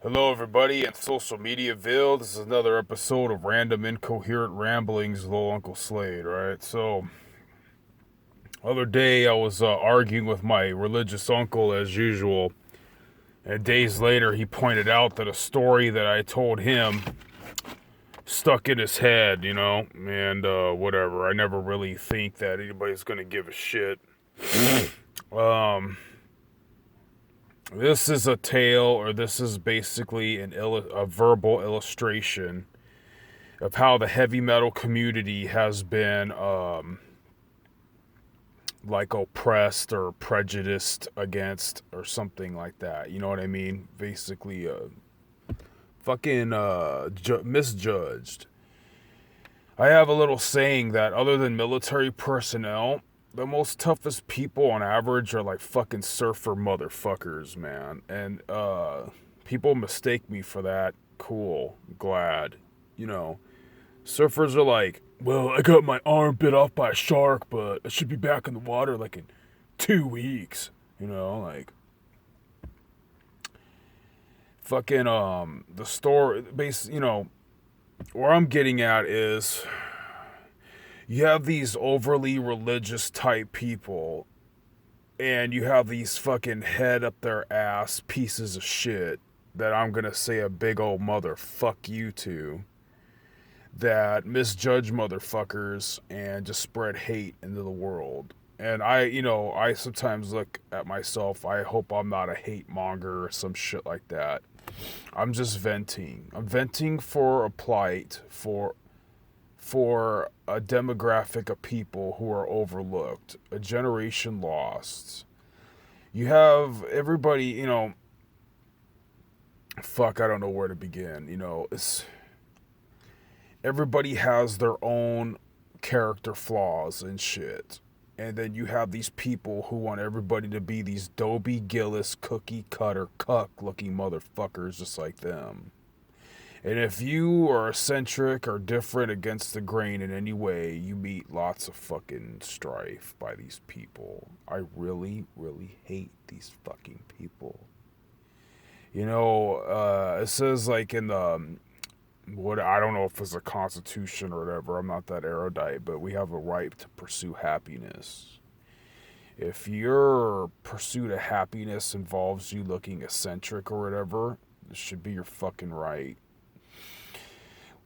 Hello, everybody, in social mediaville. This is another episode of Random Incoherent Ramblings with Little Uncle Slade, right? So, other day I was arguing with my religious uncle as usual, and days later he pointed out that a story that I told him stuck in his head, and whatever. I never really think that anybody's gonna give a shit. Um, this is a tale, or this is basically a verbal illustration of how the heavy metal community has been like oppressed or prejudiced against or something like that. You know what I mean? Basically, fucking misjudged. I have a little saying that other than military personnel, the most toughest people on average are like fucking surfer motherfuckers, man. And people mistake me for that. Cool. Glad. You know. Surfers are like, well, I got my arm bit off by a shark, but I should be back in the water like in 2 weeks. Like fucking the store base. Where I'm getting at is you have these overly religious type people, and you have these fucking head up their ass pieces of shit that I'm gonna say a big old mother fuck you to, that misjudge motherfuckers and just spread hate into the world. And I sometimes look at myself, I hope I'm not a hate monger or some shit like that. I'm just venting. I'm venting for a plight, for a demographic of people who are overlooked, a generation lost. You have everybody, fuck, I don't know where to begin. It's everybody has their own character flaws and shit. And then you have these people who want everybody to be these Dobie Gillis cookie cutter cuck looking motherfuckers just like them. And if you are eccentric or different against the grain in any way, you meet lots of fucking strife by these people. I really, really hate these fucking people. It says like in the what, I don't know if it's a constitution or whatever. I'm not that erudite, but we have a right to pursue happiness. If your pursuit of happiness involves you looking eccentric or whatever, it should be your fucking right.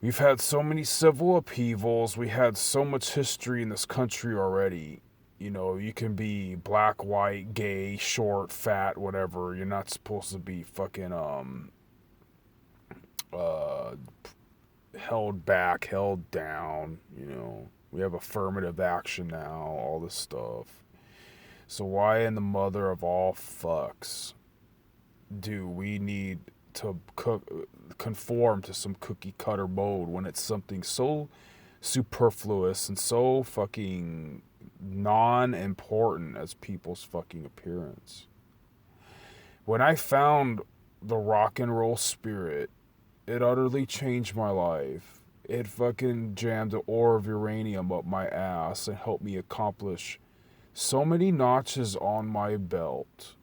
We've had so many civil upheavals. We had so much history in this country already. You can be black, white, gay, short, fat, whatever. You're not supposed to be fucking held back, held down. We have affirmative action now, all this stuff. So why in the mother of all fucks do we need to conform to some cookie cutter mode when it's something so superfluous and so fucking non-important as people's fucking appearance? When I found the rock and roll spirit, it utterly changed my life. It fucking jammed an ore of uranium up my ass and helped me accomplish so many notches on my belt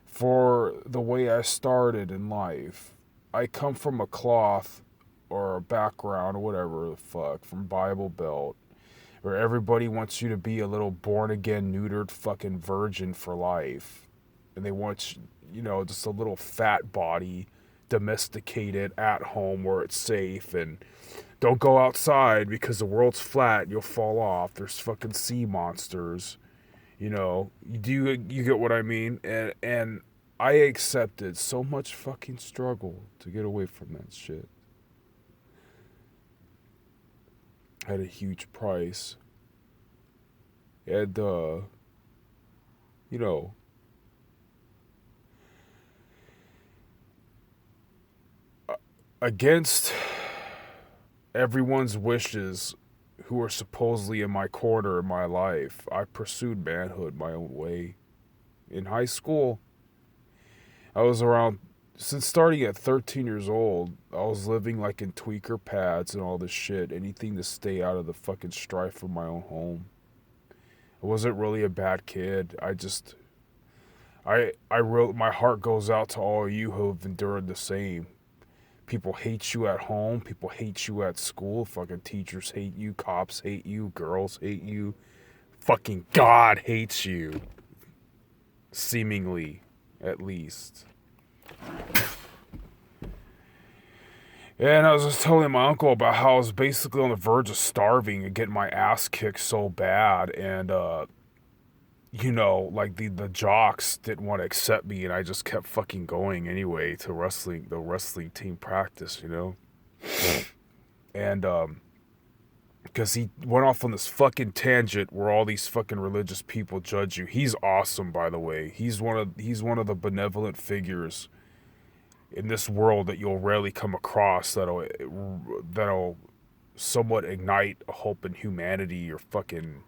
for the way I started in life. I come from a cloth or a background or whatever the fuck, from Bible Belt, where everybody wants you to be a little born again, neutered fucking virgin for life. And they want, just a little fat body, domesticated at home where it's safe, and don't go outside because the world's flat and you'll fall off. There's fucking sea monsters. You get what I mean? And I accepted so much fucking struggle to get away from that shit. At a huge price. And you know, against everyone's wishes who are supposedly in my corner in my life, I pursued manhood my own way. In high school, I was around, since starting at 13 years old, I was living like in tweaker pads and all this shit, anything to stay out of the fucking strife of my own home. I wasn't really a bad kid. My heart goes out to all of you who have endured the same. People hate you at home. People hate you at school. Fucking teachers hate you. Cops hate you. Girls hate you. Fucking God hates you. Seemingly, at least. And I was just telling my uncle about how I was basically on the verge of starving and getting my ass kicked so bad. And, you know, like the jocks didn't want to accept me, and I just kept fucking going anyway to the wrestling team practice, you know? And, because he went off on this fucking tangent where all these fucking religious people judge you. He's awesome, by the way. He's one of the benevolent figures in this world that you'll rarely come across that'll somewhat ignite a hope in humanity or fucking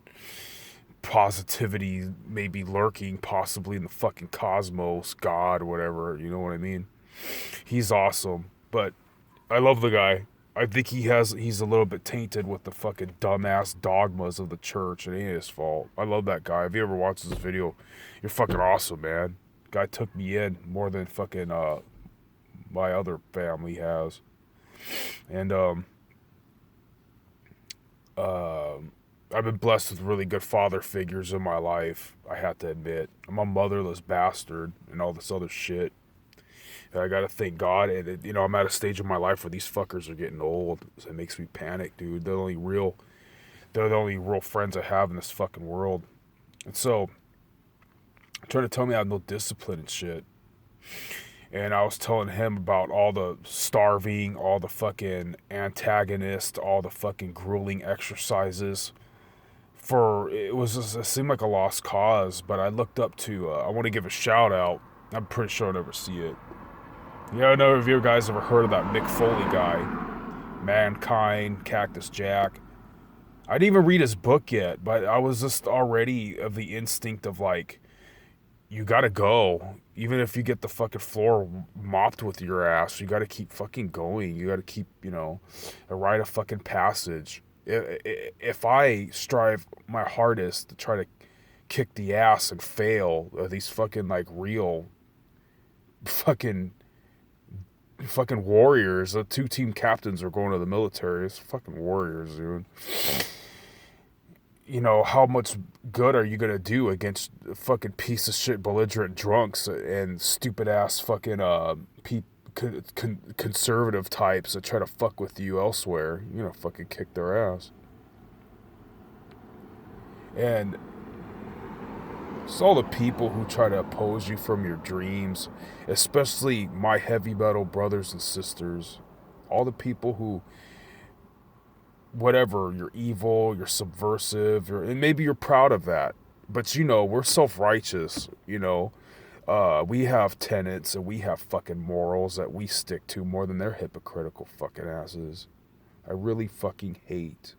positivity maybe lurking possibly in the fucking cosmos, God, whatever, you know what I mean? He's awesome, but I love the guy. I think he's a little bit tainted with the fucking dumbass dogmas of the church. It ain't his fault. I love that guy. If you ever watch this video, you're fucking awesome, man. Guy took me in more than fucking my other family has. And I've been blessed with really good father figures in my life, I have to admit. I'm a motherless bastard and all this other shit. And I gotta thank God. And you know, I'm at a stage of my life where these fuckers are getting old. So it makes me panic, dude. They're the only real friends I have in this fucking world. And so, trying to tell me I have no discipline and shit. And I was telling him about all the starving, all the fucking antagonist, all the fucking grueling exercises. It seemed like a lost cause, but I looked up to, I want to give a shout out. I'm pretty sure I'll never see it. Yeah, I don't know if you guys ever heard of that Mick Foley guy. Mankind, Cactus Jack. I didn't even read his book yet, but I was just already of the instinct of like, you gotta go. Even if you get the fucking floor mopped with your ass, you gotta keep fucking going. You gotta keep, you know, a rite of fucking passage. If I strive my hardest to try to kick the ass and fail these fucking like real fucking warriors, the 2 team captains are going to the military. It's fucking warriors, dude. You know, how much good are you going to do against fucking piece of shit belligerent drunks and stupid ass fucking conservative types that try to fuck with you elsewhere? You're going to fucking kick their ass. And it's all the people who try to oppose you from your dreams, especially my heavy metal brothers and sisters. All the people who, whatever, you're evil, you're subversive, and maybe you're proud of that. But, you know, we're self-righteous, you know. We have tenets and we have fucking morals that we stick to more than their hypocritical fucking asses. I really fucking hate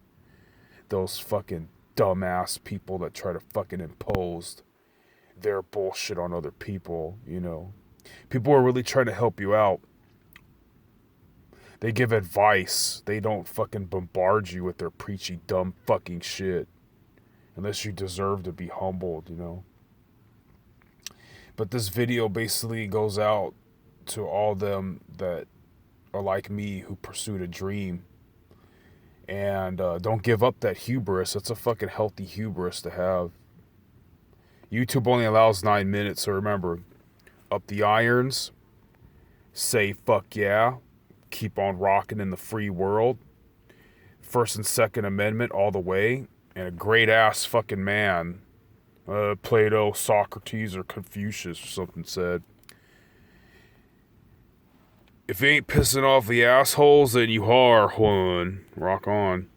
those fucking dumbass people that try to fucking impose their bullshit on other people, you know. People are really trying to help you out. They give advice. They don't fucking bombard you with their preachy, dumb fucking shit. Unless you deserve to be humbled, you know. But this video basically goes out to all them that are like me who pursued a dream. And don't give up that hubris. It's a fucking healthy hubris to have. YouTube only allows 9 minutes, so remember, up the irons, say fuck yeah, keep on rocking in the free world, First and Second Amendment all the way, and a great ass fucking man, Plato, Socrates, or Confucius or something said, if you ain't pissing off the assholes, then you are one. Rock on.